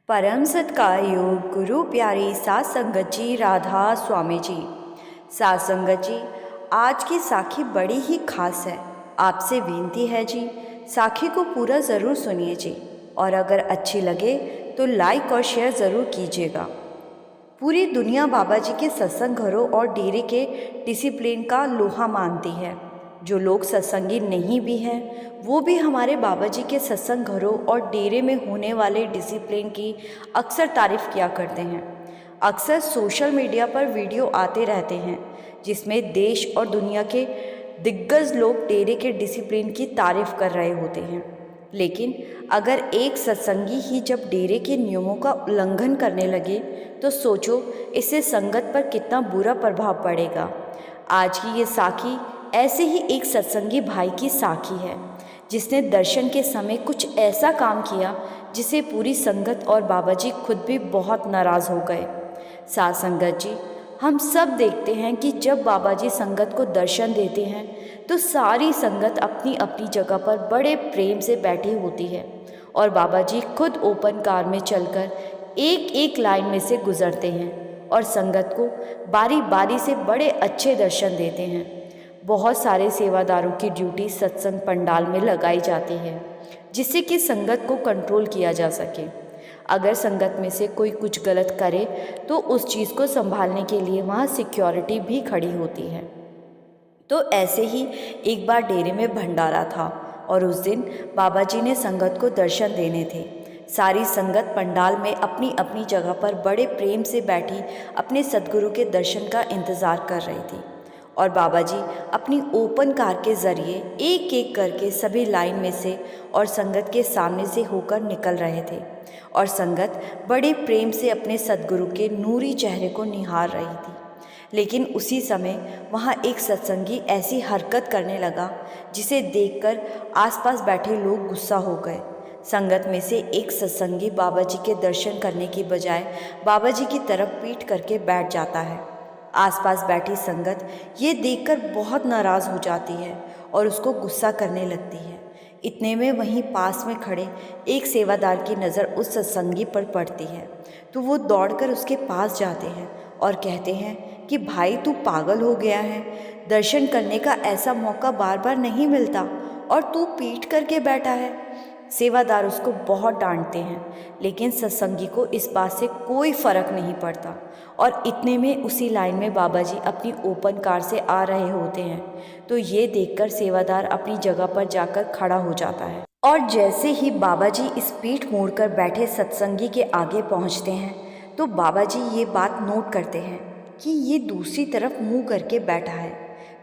परम सत्कार योग गुरु प्यारी सात संगत जी राधा स्वामी जी। सात संगत जी, आज की साखी बड़ी ही खास है। आपसे विनती है जी, साखी को पूरा ज़रूर सुनिए जी, और अगर अच्छी लगे तो लाइक और शेयर ज़रूर कीजिएगा। पूरी दुनिया बाबा जी के सत्संग घरों और डेरे के डिसिप्लिन का लोहा मानती है। जो लोग सत्संगी नहीं भी हैं, वो भी हमारे बाबा जी के सत्संग घरों और डेरे में होने वाले डिसिप्लिन की अक्सर तारीफ किया करते हैं। अक्सर सोशल मीडिया पर वीडियो आते रहते हैं जिसमें देश और दुनिया के दिग्गज लोग डेरे के डिसिप्लिन की तारीफ कर रहे होते हैं। लेकिन अगर एक सत्संगी ही जब डेरे के नियमों का उल्लंघन करने लगे तो सोचो इससे संगत पर कितना बुरा प्रभाव पड़ेगा। आज की ये साखी ऐसे ही एक सत्संगी भाई की साखी है जिसने दर्शन के समय कुछ ऐसा काम किया जिसे पूरी संगत और बाबा जी खुद भी बहुत नाराज़ हो गए। साथ संगत जी, हम सब देखते हैं कि जब बाबा जी संगत को दर्शन देते हैं तो सारी संगत अपनी अपनी जगह पर बड़े प्रेम से बैठी होती है और बाबा जी खुद ओपन कार में चलकर एक एक लाइन में से गुजरते हैं और संगत को बारी बारी से बड़े अच्छे दर्शन देते हैं। बहुत सारे सेवादारों की ड्यूटी सत्संग पंडाल में लगाई जाती है जिससे कि संगत को कंट्रोल किया जा सके। अगर संगत में से कोई कुछ गलत करे तो उस चीज़ को संभालने के लिए वहाँ सिक्योरिटी भी खड़ी होती है। तो ऐसे ही एक बार डेरे में भंडारा था और उस दिन बाबा जी ने संगत को दर्शन देने थे। सारी संगत पंडाल में अपनी अपनी जगह पर बड़े प्रेम से बैठी अपने सद्गुरु के दर्शन का इंतज़ार कर रही थी और बाबा जी अपनी ओपन कार के ज़रिए एक एक करके सभी लाइन में से और संगत के सामने से होकर निकल रहे थे और संगत बड़े प्रेम से अपने सद्गुरु के नूरी चेहरे को निहार रही थी। लेकिन उसी समय वहाँ एक सत्संगी ऐसी हरकत करने लगा जिसे देखकर आसपास बैठे लोग गुस्सा हो गए। संगत में से एक सत्संगी बाबा जी के दर्शन करने की बजाय बाबा जी की तरफ पीठ करके बैठ जाता है। आसपास बैठी संगत ये देखकर बहुत नाराज़ हो जाती है और उसको गुस्सा करने लगती है। इतने में वहीं पास में खड़े एक सेवादार की नज़र उस सत्संगी पर पड़ती है तो वो दौड़कर उसके पास जाते हैं और कहते हैं कि भाई तू पागल हो गया है, दर्शन करने का ऐसा मौका बार बार नहीं मिलता और तू पीठ करके बैठा है। सेवादार उसको बहुत डांटते हैं लेकिन सत्संगी को इस बात से कोई फ़र्क नहीं पड़ता और इतने में उसी लाइन में बाबा जी अपनी ओपन कार से आ रहे होते हैं तो ये देखकर सेवादार अपनी जगह पर जाकर खड़ा हो जाता है और जैसे ही बाबा जी इस पीठ मोड़कर बैठे सत्संगी के आगे पहुंचते हैं तो बाबा जी ये बात नोट करते हैं कि ये दूसरी तरफ मुंह करके बैठा है।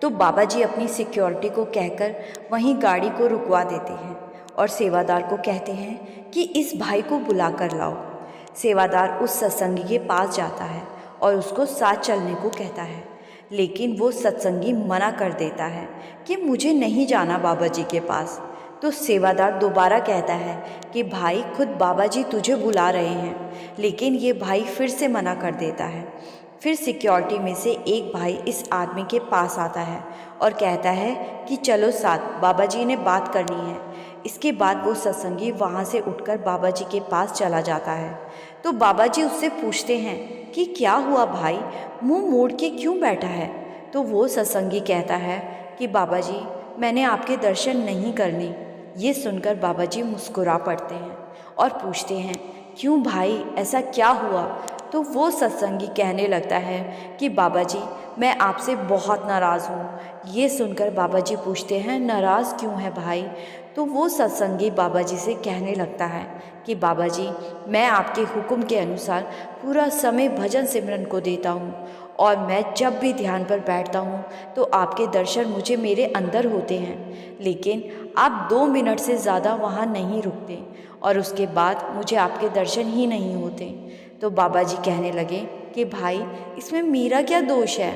तो बाबा जी अपनी सिक्योरिटी को कहकर वहीं गाड़ी को रुकवा देते हैं और सेवादार को कहते हैं कि इस भाई को बुला कर लाओ। सेवादार उस सत्संगी के पास जाता है और उसको साथ चलने को कहता है, लेकिन वो सत्संगी मना कर देता है कि मुझे नहीं जाना बाबा जी के पास। तो सेवादार दोबारा कहता है कि भाई खुद बाबा जी तुझे बुला रहे हैं, लेकिन ये भाई फिर से मना कर देता है। फिर सिक्योरिटी में से एक भाई इस आदमी के पास आता है और कहता है कि चलो साथ, बाबा जी ने बात करनी है। इसके बाद वो सत्संगी वहाँ से उठकर बाबा जी के पास चला जाता है। तो बाबा जी उससे पूछते हैं कि क्या हुआ भाई, मुंह मोड़ के क्यों बैठा है। तो वो सत्संगी कहता है कि बाबा जी मैंने आपके दर्शन नहीं करने। ये सुनकर बाबा जी मुस्कुरा पड़ते हैं और पूछते हैं क्यों भाई, ऐसा क्या हुआ। तो वो सत्संगी कहने लगता है कि बाबा जी मैं आपसे बहुत नाराज़ हूँ। ये सुनकर बाबा जी पूछते हैं नाराज़ क्यों है भाई। तो वो सत्संगी बाबा जी से कहने लगता है कि बाबा जी मैं आपके हुक्म के अनुसार पूरा समय भजन सिमरन को देता हूँ और मैं जब भी ध्यान पर बैठता हूँ तो आपके दर्शन मुझे मेरे अंदर होते हैं, लेकिन आप 2 मिनट से ज़्यादा वहाँ नहीं रुकते और उसके बाद मुझे आपके दर्शन ही नहीं होते। तो बाबा जी कहने लगे कि भाई इसमें मेरा क्या दोष है।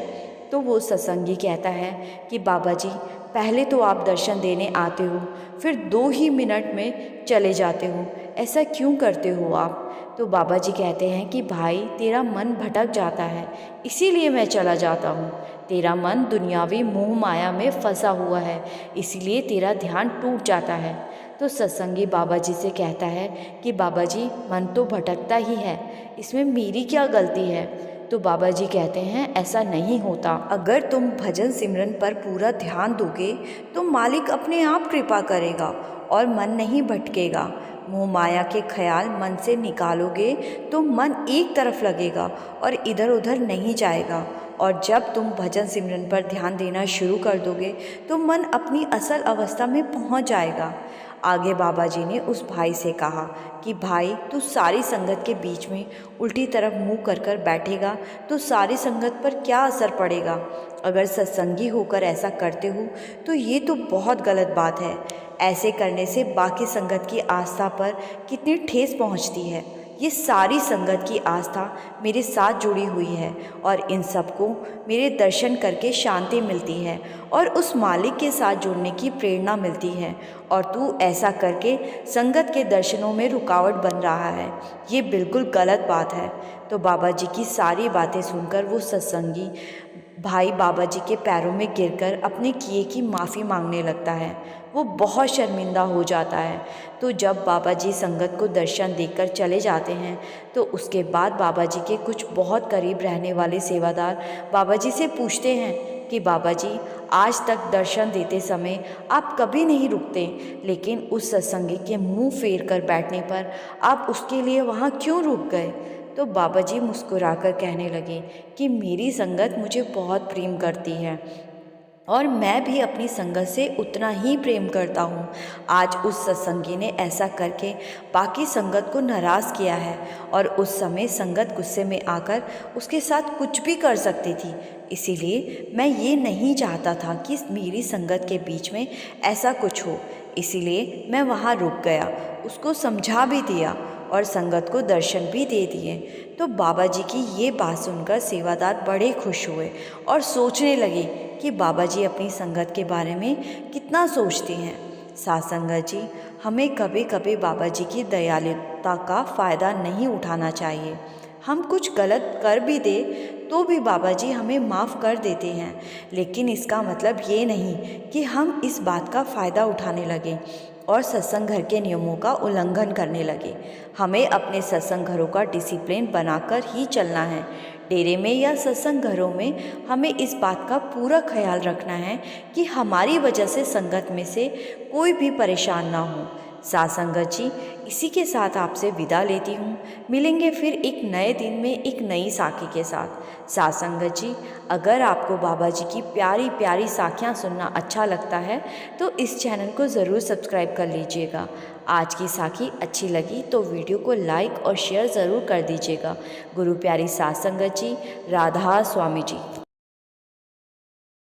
तो वो सत्संगी कहता है कि बाबा जी पहले तो आप दर्शन देने आते हो, फिर 2 ही मिनट में चले जाते हो, ऐसा क्यों करते हो आप? तो बाबा जी कहते हैं कि भाई तेरा मन भटक जाता है, इसीलिए मैं चला जाता हूँ। तेरा मन दुनियावी मोह माया में फंसा हुआ है, इसीलिए तेरा ध्यान टूट जाता है। तो सत्संगी बाबा जी से कहता है कि बाबा जी मन तो भटकता ही है, इसमें मेरी क्या गलती है? तो बाबा जी कहते हैं ऐसा नहीं होता। अगर तुम भजन सिमरन पर पूरा ध्यान दोगे तो मालिक अपने आप कृपा करेगा और मन नहीं भटकेगा। मोह माया के ख्याल मन से निकालोगे तो मन एक तरफ लगेगा और इधर उधर नहीं जाएगा। और जब तुम भजन सिमरन पर ध्यान देना शुरू कर दोगे तो मन अपनी असल अवस्था में पहुंच जाएगा। आगे बाबा जी ने उस भाई से कहा कि भाई तू सारी संगत के बीच में उल्टी तरफ मुंह कर कर बैठेगा तो सारी संगत पर क्या असर पड़ेगा? अगर सत्संगी होकर ऐसा करते हो तो ये तो बहुत गलत बात है। ऐसे करने से बाकी संगत की आस्था पर कितनी ठेस पहुंचती है। ये सारी संगत की आस्था मेरे साथ जुड़ी हुई है और इन सबको मेरे दर्शन करके शांति मिलती है और उस मालिक के साथ जुड़ने की प्रेरणा मिलती है, और तू ऐसा करके संगत के दर्शनों में रुकावट बन रहा है। ये बिल्कुल गलत बात है। तो बाबा जी की सारी बातें सुनकर वो सत्संगी भाई बाबा जी के पैरों में गिरकर अपने किए की माफ़ी मांगने लगता है। वो बहुत शर्मिंदा हो जाता है। तो जब बाबा जी संगत को दर्शन देकर चले जाते हैं तो उसके बाद बाबा जी के कुछ बहुत करीब रहने वाले सेवादार बाबा जी से पूछते हैं कि बाबा जी आज तक दर्शन देते समय आप कभी नहीं रुकते, लेकिन उस सत्संगी के मुंह फेर कर बैठने पर आप उसके लिए वहाँ क्यों रुक गए? तो बाबा जी मुस्कुराकर कहने लगे कि मेरी संगत मुझे बहुत प्रेम करती है और मैं भी अपनी संगत से उतना ही प्रेम करता हूँ। आज उस सत्संगी ने ऐसा करके बाकी संगत को नाराज़ किया है और उस समय संगत गुस्से में आकर उसके साथ कुछ भी कर सकती थी। इसीलिए मैं ये नहीं चाहता था कि मेरी संगत के बीच में ऐसा कुछ हो, इसीलिए मैं वहाँ रुक गया, उसको समझा भी दिया और संगत को दर्शन भी दे दिए। तो बाबा जी की ये बात सुनकर सेवादार बड़े खुश हुए और सोचने लगे कि बाबा जी अपनी संगत के बारे में कितना सोचते हैं। साथ संगत जी, हमें कभी कभी बाबा जी की दयालुता का फ़ायदा नहीं उठाना चाहिए। हम कुछ गलत कर भी दे तो भी बाबा जी हमें माफ़ कर देते हैं, लेकिन इसका मतलब ये नहीं कि हम इस बात का फ़ायदा उठाने लगें और सत्संग घर के नियमों का उल्लंघन करने लगे। हमें अपने सत्संग घरों का डिसिप्लिन बनाकर ही चलना है। डेरे में या सत्संग घरों में हमें इस बात का पूरा ख्याल रखना है कि हमारी वजह से संगत में से कोई भी परेशान ना हो। साथ संगत जी, इसी के साथ आपसे विदा लेती हूँ। मिलेंगे फिर एक नए दिन में एक नई साखी के साथ। साथ संगत जी, अगर आपको बाबा जी की प्यारी प्यारी साखियाँ सुनना अच्छा लगता है तो इस चैनल को ज़रूर सब्सक्राइब कर लीजिएगा। आज की साखी अच्छी लगी तो वीडियो को लाइक और शेयर ज़रूर कर दीजिएगा। गुरु प्यारी साथ संगत जी, राधा स्वामी जी।